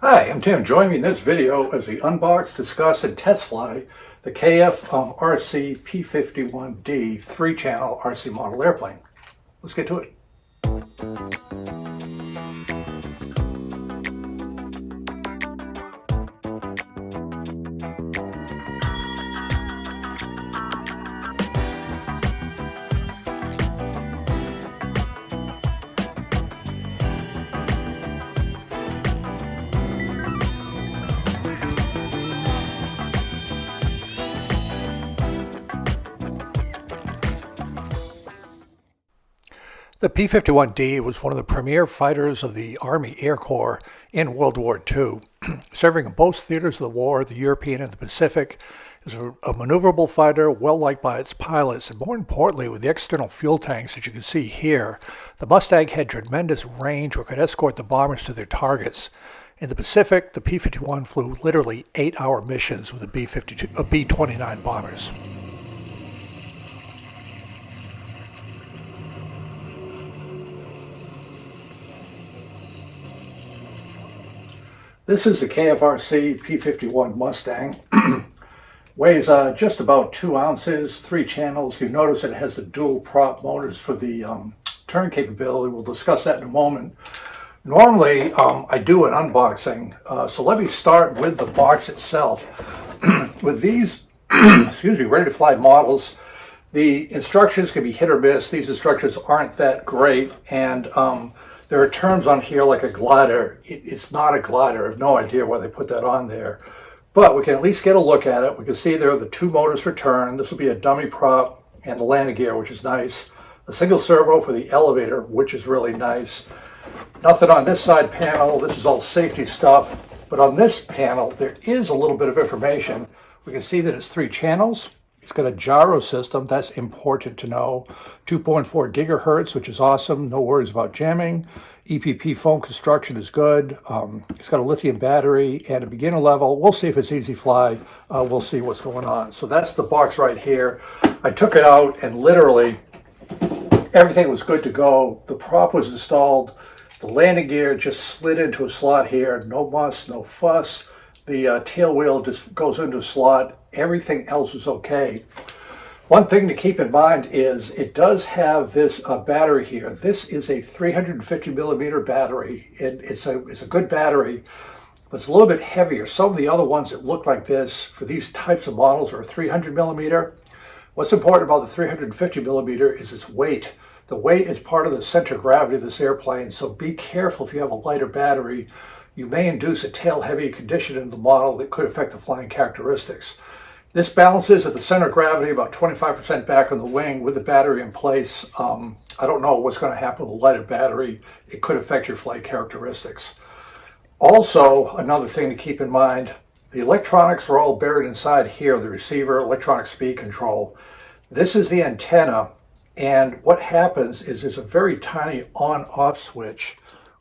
Hi, I'm Tim. Join me in this video as we unbox, discuss, and test fly the KF-RC P-51D 3-channel RC model airplane. Let's get to it. The P-51D was one of the premier fighters of the Army Air Corps in World War II. Serving in both theaters of the war, the European and the Pacific, is a maneuverable fighter well liked by its pilots, and more importantly, with the external fuel tanks that you can see here, the Mustang had tremendous range where it could escort the bombers to their targets. In the Pacific, the P-51 flew literally 8-hour missions with the B-29 bombers. This is the KF-RC P-51 Mustang. Weighs just about 2 ounces, 3 channels. You notice it has the dual prop motors for the turn capability. We'll discuss that in a moment. Normally, I do an unboxing, so let me start with the box itself. With these, ready to fly models, the instructions can be hit or miss. These instructions aren't that great, and there are terms on here like a glider. It's not a glider. I have no idea why they put that on there. But we can at least get a look at it. We can see there are the 2 motors for turn. This will be a dummy prop and the landing gear, which is nice. A single servo for the elevator, which is really nice. Nothing on this side panel. This is all safety stuff. But on this panel, there is a little bit of information. We can see that it's 3 channels. It's got a gyro system. That's important to know. 2.4 gigahertz, which is awesome. No worries about jamming. EPP foam construction is good. It's got a lithium battery and a beginner level. We'll see if it's easy fly. We'll see what's going on. So that's the box right here. I took it out and literally everything was good to go. The prop was installed. The landing gear just slid into a slot here. No muss, no fuss. The tail wheel just goes into a slot. Everything else is okay. One thing to keep in mind is it does have this battery here. This is a 350 millimeter battery. It's a good battery, but it's a little bit heavier. Some of the other ones that look like this for these types of models are 300 millimeter. What's important about the 350 millimeter is its weight. The weight is part of the center of gravity of this airplane, so be careful if you have a lighter battery. You may induce a tail-heavy condition in the model that could affect the flying characteristics. This balances at the center of gravity about 25% back on the wing with the battery in place. I don't know what's going to happen with a lighter battery. It could affect your flight characteristics. Also, another thing to keep in mind, the electronics are all buried inside here, the receiver, electronic speed control. This is the antenna, and what happens is there's a very tiny on-off switch.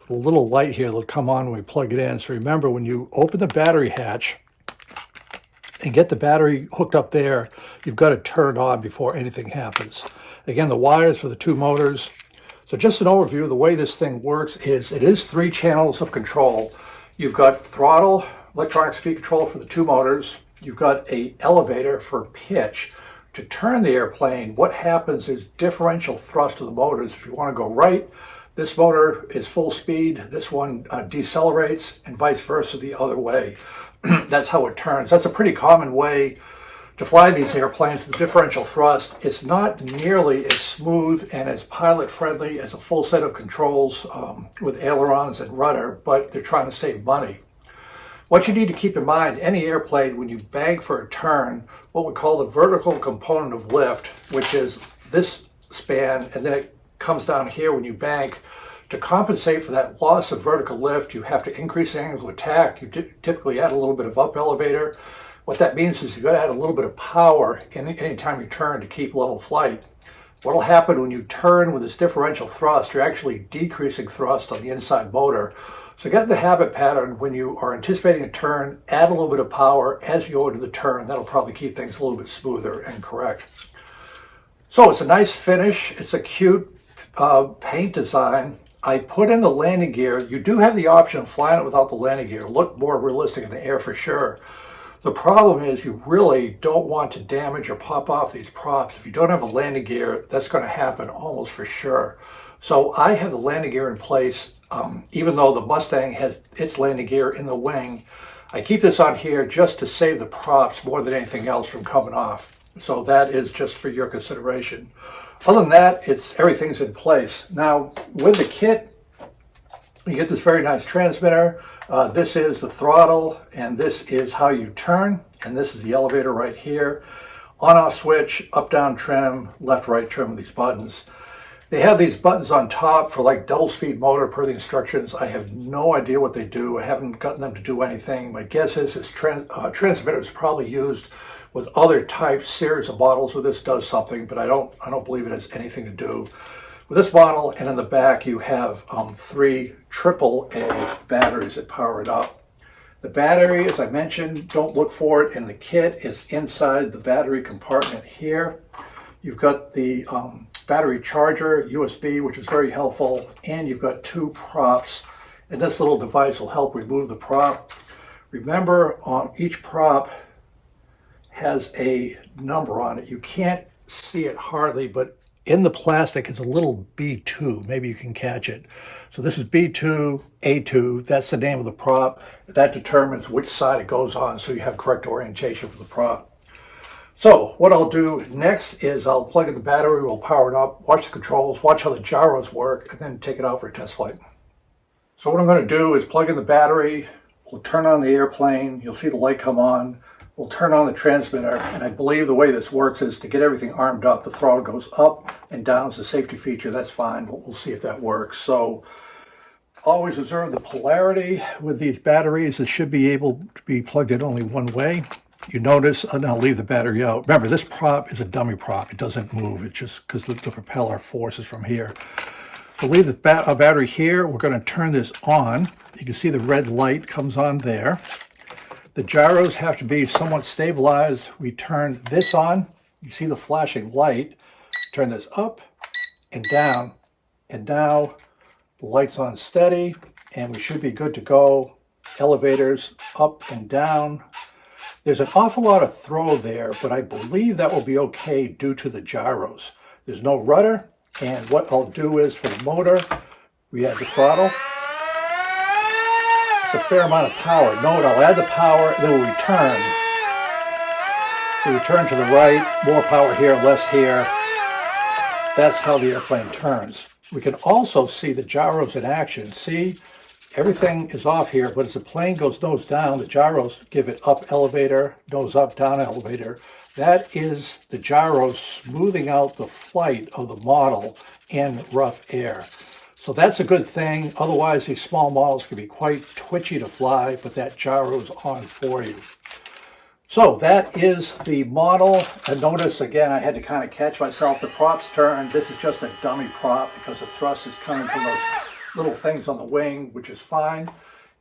A little light here that'll come on when we plug it in. So remember, when you open the battery hatch and get the battery hooked up there, you've got to turn it on before anything happens. Again, the wires for the 2 motors. So just an overview, the way this thing works is it is 3 channels of control. You've got throttle, electronic speed control for the 2 motors. You've got an elevator for pitch. To turn the airplane, what happens is differential thrust of the motors. If you want to go right, this motor is full speed, this one decelerates, and vice versa the other way. That's how it turns. That's a pretty common way to fly these airplanes, the differential thrust. It's not nearly as smooth and as pilot-friendly as a full set of controls with ailerons and rudder, but they're trying to save money. What you need to keep in mind, any airplane, when you bank for a turn, what we call the vertical component of lift, which is this span, and then it comes down here when you bank. To compensate for that loss of vertical lift, you have to increase the angle of attack. You typically add a little bit of up elevator. What that means is you've got to add a little bit of power anytime you turn to keep level flight. What will happen when you turn with this differential thrust, you're actually decreasing thrust on the inside motor. So get in the habit pattern when you are anticipating a turn, add a little bit of power as you go into the turn. That'll probably keep things a little bit smoother and correct. So it's a nice finish. It's a cute paint design. I put in the landing gear. You do have the option of flying it without the landing gear. Look more realistic in the air for sure. The problem is you really don't want to damage or pop off these props. If you don't have a landing gear, that's going to happen almost for sure. So I have the landing gear in place, even though the Mustang has its landing gear in the wing. I keep this on here just to save the props more than anything else from coming off. So that is just for your consideration. Other than that, everything's in place. Now, with the kit, you get this very nice transmitter. This is the throttle, and this is how you turn, and this is the elevator right here. On-off switch, up-down trim, left-right trim with these buttons. They have these buttons on top for like double-speed motor per the instructions. I have no idea what they do. I haven't gotten them to do anything. My guess is this transmitter is probably used with other types, series of models where this does something, but I don't believe it has anything to do with this model. And in the back, you have 3 AAA batteries that power it up. The battery, as I mentioned, don't look for it in the kit. It's inside the battery compartment here. You've got the battery charger, USB, which is very helpful, and you've got 2 props. And this little device will help remove the prop. Remember, on each prop has a number on it. You can't see it hardly, but in the plastic is a little B2. Maybe you can catch it. So this is B2, A2. That's the name of the prop. That determines which side it goes on, so you have correct orientation for the prop. So what I'll do next is I'll plug in the battery, we'll power it up, watch the controls, watch how the gyros work, and then take it out for a test flight. So what I'm going to do is plug in the battery, we'll turn on the airplane, you'll see the light come on, we'll turn on the transmitter, and I believe the way this works is to get everything armed up, the throttle goes up and down as a safety feature. That's fine, we'll see if that works. So always observe the polarity with these batteries. It should be able to be plugged in only one way. You notice, and I'll leave the battery out. Remember, this prop is a dummy prop. It doesn't move. It's just because the propeller force is from here. We'll leave the battery here. We're going to turn this on. You can see the red light comes on there. The gyros have to be somewhat stabilized. We turn this on. You see the flashing light. Turn this up and down. And now the light's on steady, and we should be good to go. Elevators up and down. There's an awful lot of throw there, but I believe that will be okay due to the gyros. There's no rudder, and what I'll do is for the motor, we add the throttle. It's a fair amount of power. Note, I'll add the power, then we'll return. So return to the right, more power here, less here. That's how the airplane turns. We can also see the gyros in action. See? Everything is off here, but as the plane goes nose down, the gyros give it up elevator, nose up, down elevator. That is the gyros smoothing out the flight of the model in rough air. So that's a good thing. Otherwise, these small models can be quite twitchy to fly, but that gyro's on for you. So that is the model. And notice, again, I had to kind of catch myself. The props turn. This is just a dummy prop because the thrust is coming from those little things on the wing, which is fine,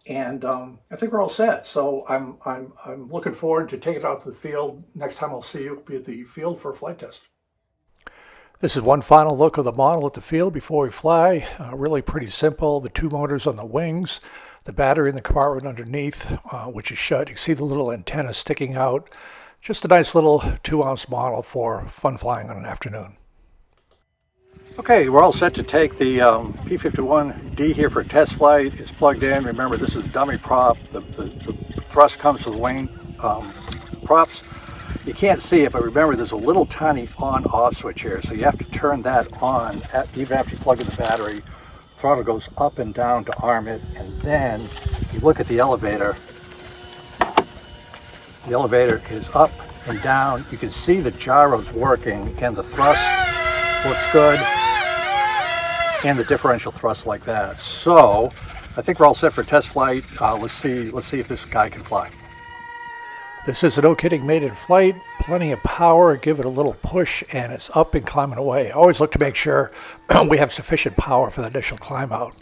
and I think we're all set. So I'm looking forward to taking it out to the field. Next time I'll see you will be at the field for a flight test. This is one final look of the model at the field before we fly. Really pretty simple. The 2 motors on the wings, the battery in the compartment underneath, which is shut. You can see the little antenna sticking out. Just a nice little 2-ounce model for fun flying on an afternoon. Okay, we're all set to take the P-51D here for a test flight. It's plugged in. Remember, this is a dummy prop. The thrust comes to the wing props. You can't see it, but remember, there's a little tiny on-off switch here, so you have to turn that on even after you plug in the battery. Throttle goes up and down to arm it, and then you look at the elevator. The elevator is up and down. You can see the gyros working, and the thrust looks good, and the differential thrust like that. So I think we're all set for test flight. Let's see if this guy can fly. This is a no kidding maiden flight. Plenty of power. Give it a little push, and it's up and climbing away. Always look to make sure we have sufficient power for the initial climb out.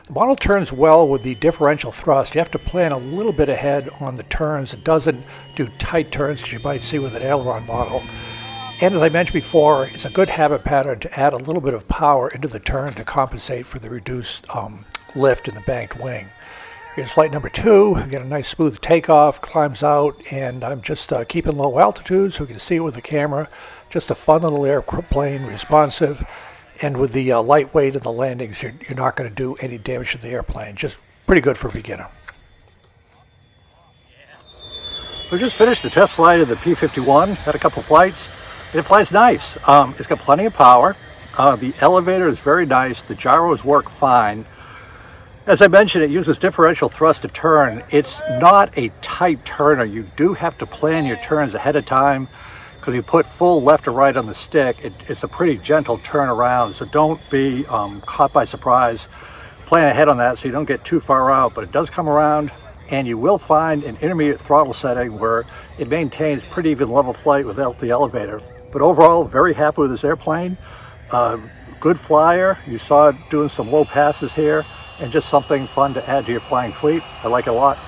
The model turns well with the differential thrust. You have to plan a little bit ahead on the turns. It doesn't do tight turns as you might see with an aileron model. And as I mentioned before, it's a good habit pattern to add a little bit of power into the turn to compensate for the reduced lift in the banked wing. Here's flight number 2. We get a nice smooth takeoff, climbs out, and I'm just keeping low altitude so we can see it with the camera. Just a fun little airplane, responsive, and with the lightweight and the landings, you're not going to do any damage to the airplane. Just pretty good for a beginner. We just finished the test flight of the P-51. Had a couple flights. It flies nice. It's got plenty of power. The elevator is very nice. The gyros work fine. As I mentioned, it uses differential thrust to turn. It's not a tight turner. You do have to plan your turns ahead of time because you put full left or right on the stick. It's a pretty gentle turn around, so don't be caught by surprise. Plan ahead on that so you don't get too far out, but it does come around, and you will find an intermediate throttle setting where it maintains pretty even level flight without the elevator. But overall, very happy with this airplane. Good flyer. You saw it doing some low passes here, and just something fun to add to your flying fleet. I like it a lot.